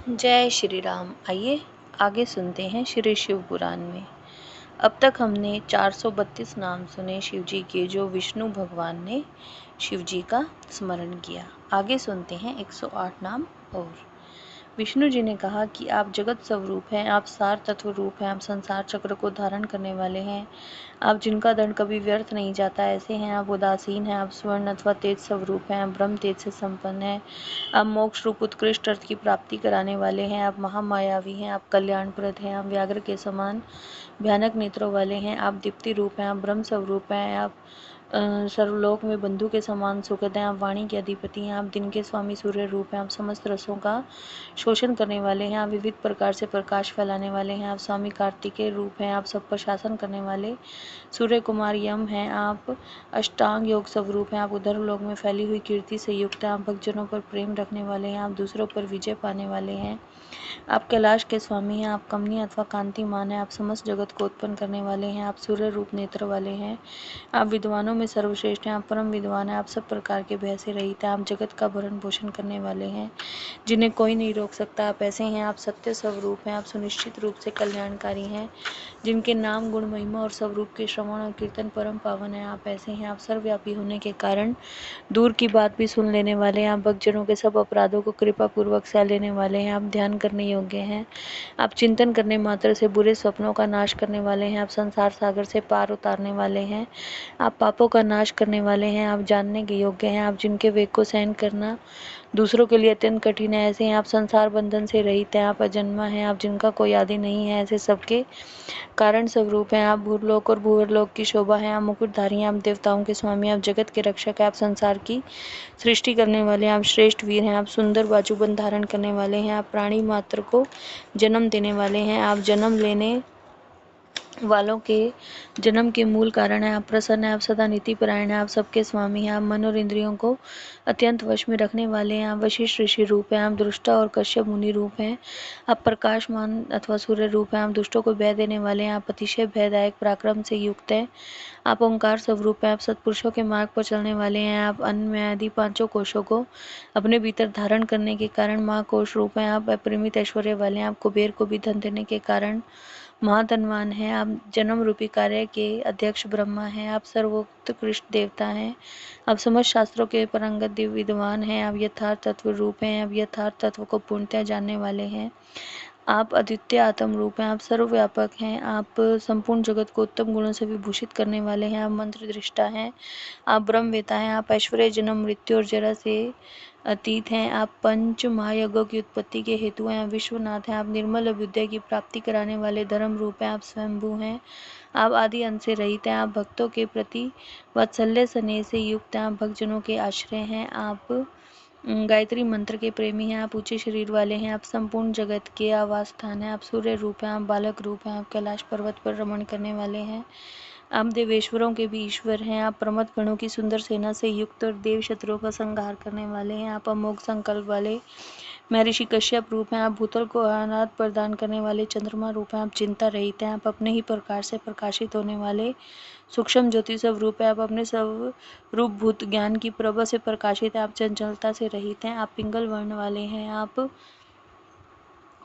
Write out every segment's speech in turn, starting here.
जय श्री राम। आइए आगे सुनते हैं श्री शिव पुराण में। अब तक हमने 432 नाम सुने शिव जी के, जो विष्णु भगवान ने शिव जी का स्मरण किया। आगे सुनते हैं 108 नाम और। विष्णु जी ने कहा कि आप जगत स्वरूप हैं, आप सार तत्व रूप हैं, आप संसार चक्र को धारण करने वाले हैं, आप जिनका दंड कभी व्यर्थ नहीं जाता ऐसे हैं, आप उदासीन हैं, आप स्वर्ण अथवा तेज स्वरूप हैं, आप ब्रह्म तेज से संपन्न हैं, आप मोक्ष रूप उत्कृष्ट अर्थ की प्राप्ति कराने वाले हैं, आप महामायावी हैं, आप कल्याणप्रद हैं, आप व्याघ्र के समान भयानक नेत्रों वाले हैं, आप दीप्ति रूप हैं, आप ब्रह्म स्वरूप हैं, आप सर्वलोक में बंधु के समान सुखद हैं, आप वाणी के अधिपति हैं, आप दिन के स्वामी सूर्य रूप हैं, आप समस्त रसों का शोषण करने वाले हैं, आप विविध प्रकार से प्रकाश फैलाने वाले हैं, आप स्वामी कार्तिकेय रूप हैं, आप सब पर शासन करने वाले सूर्य कुमार यम हैं, आप अष्टांग योग स्वरूप हैं, आप उधर लोक में फैली हुई कीर्ति से युक्त हैं, आप भक्तजनों पर प्रेम रखने वाले हैं, आप दूसरों पर विजय पाने वाले हैं, आप कैलाश के स्वामी हैं, आप कमनीय अथवा कांतिमान हैं, आप समस्त जगत को उत्पन्न करने वाले हैं, आप सूर्य रूप नेत्र वाले हैं, आप विद्वानों में सर्वश्रेष्ठ हैं, आप परम विद्वान हैं, आप सब प्रकार के भय से रहित हैं, आप जगत का भरण पोषण करने वाले हैं, जिन्हें कोई नहीं रोक सकता, आप ऐसे हैं, आप सत्य स्वरूप हैं, आप सुनिश्चित रूप से कल्याणकारी हैं, जिनके नाम गुण महिमा और स्वरूप के श्रवण और कीर्तन परम पावन है, आप ऐसे हैं, आप सर्वव्यापी होने के कारण दूर की बात भी सुन लेने वाले हैं, आप भक्तजनों के सब अपराधों को कृपा पूर्वक सह लेने वाले हैं, आप ध्यान करने योग्य हैं, आप चिंतन करने मात्र से बुरे स्वप्नों का नाश करने वाले हैं, आप संसार सागर से पार उतारने वाले हैं, आप पापों का नाश करने वाले हैं, आप जानने के योग्य हैं, आप जिनके वेग को सहन करना दूसरों के लिए अत्यंत कठिन है ऐसे हैं, आप संसार बंधन से रहित हैं, आप अजन्मा हैं, आप जिनका कोई आदि नहीं है ऐसे सबके कारण स्वरूप हैं, आप भूलोक और भूवर्लोक की शोभा हैं, आप मुकुटधारी हैं, आप देवताओं के स्वामी, आप जगत के रक्षक हैं, आप संसार की सृष्टि करने वाले हैं, आप श्रेष्ठ वीर हैं, आप सुंदर बाजूबंद धारण करने वाले हैं, आप प्राणी मात्र को जन्म देने वाले हैं, आप जन्म लेने वालों के जन्म के मूल कारण है, आप प्रसन्न हैं, आप सदा नीति परायण हैं, आप सबके स्वामी हैं, आप मन और इंद्रियों को अत्यंत वश में रखने वाले हैं, आप वशिष्ठ ऋषि रूप हैं, आप दृष्टा और कश्यप मुनि रूप हैं, आप प्रकाशमान अथवा सूर्य रूप हैं, आप दुष्टों को भय देने वाले हैं, आप अतिशय भयदायक पराक्रम से युक्त हैं, आप ओंकार स्वरूप हैं, आप सत्पुरुषों के मार्ग पर चलने वाले हैं, आप अन्न में आदि पांचों कोशों को अपने भीतर धारण करने के कारण महाकोश रूप हैं, आप अपरिमित ऐश्वर्य वाले हैं, आप कुबेर को भी धन देने के कारण महाधनवान हैं, आप जन्म रूपी कार्य के अध्यक्ष ब्रह्मा हैं, आप सर्वोत्कृष्ट देवता हैं, आप समस्त शास्त्रों के परंगत दिव्य विद्वान हैं, आप यथार्थ तत्व रूप हैं, आप यथार्थ तत्व को पूर्णतः जानने वाले हैं, आप अद्वितीय आत्म रूप हैं, आप सर्वव्यापक हैं, आप संपूर्ण जगत को उत्तम गुणों से विभूषित करने वाले हैं, आप मंत्र दृष्टा हैं, आप ब्रह्मवेता हैं, आप ऐश्वर्य जन्म मृत्यु और जरा से अतीत हैं, आप पंच महायज्ञों की उत्पत्ति के हेतु हैं, आप विश्वनाथ हैं, आप निर्मल अभ्युदय की प्राप्ति कराने वाले धर्म रूप हैं, आप स्वयंभू हैं, आप आदि अंत से रहित हैं, आप भक्तों के प्रति वात्सल्य स्नेह से युक्त हैं, आप भक्तजनों के आश्रय हैं, आप गायत्री मंत्र के प्रेमी हैं, आप ऊंचे शरीर वाले हैं, आप संपूर्ण जगत के आवास स्थान हैं, आप सूर्य रूप हैं, आप बालक रूप हैं, आप कैलाश पर्वत पर रमण करने वाले हैं, आप देवेश्वरों के भी ईश्वर हैं, आप प्रमथ गणों की सुंदर सेना से युक्त और देव शत्रुओं का संहार करने वाले हैं, आप अमोघ संकल्प वाले महर्षि कश्यप रूप हैं, आप भूतल को आनंद प्रदान करने वाले चंद्रमा रूप हैं, आप चिंता रहित हैं, आप अपने ही प्रकाश से प्रकाशित होने वाले सूक्ष्म ज्योति स्वरूप है, आप अपने स्वरूप भूत ज्ञान की प्रभा से प्रकाशित है, आप चंचलता से रहित हैं, आप पिंगल वर्ण वाले हैं, आप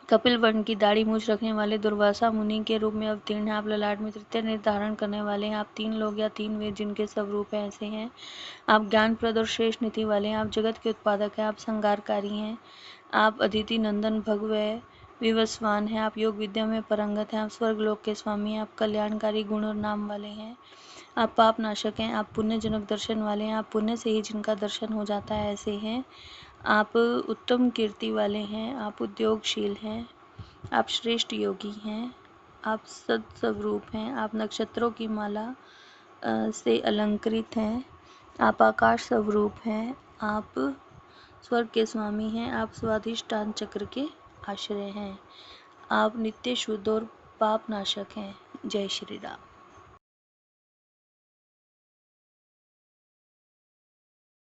कपिल वर्ण की दाढ़ी मूछ रखने वाले दुर्वासा मुनि के रूप में अवतीर्ण हैं, आप ललाट में तृतीय निर्धारण करने वाले हैं, आप तीन लोग या तीन वेद जिनके स्वरूप हैं ऐसे हैं, आप ज्ञानप्रद और श्रेष्ठ नीति वाले हैं, आप जगत के उत्पादक हैं, आप संगारकारी हैं, आप अदिति नंदन भगवय विवस्वान हैं, आप योग विद्या में परंगत हैं, आप स्वर्ग लोक के स्वामी हैं, आप कल्याणकारी गुण और नाम वाले हैं, आप पाप नाशक हैं, आप पुण्यजनक दर्शन वाले हैं, आप पुण्य से ही जिनका दर्शन हो जाता है ऐसे हैं, आप उत्तम कीर्ति वाले हैं, आप उद्योगशील हैं, आप श्रेष्ठ योगी हैं, आप सत्स्वरूप हैं, आप नक्षत्रों की माला से अलंकृत हैं, आप आकाश स्वरूप हैं, आप स्वर्ग के स्वामी हैं, आप स्वाधिष्ठान चक्र के आश्रय हैं, आप नित्य शुद्ध और पाप नाशक हैं। जय श्री राम।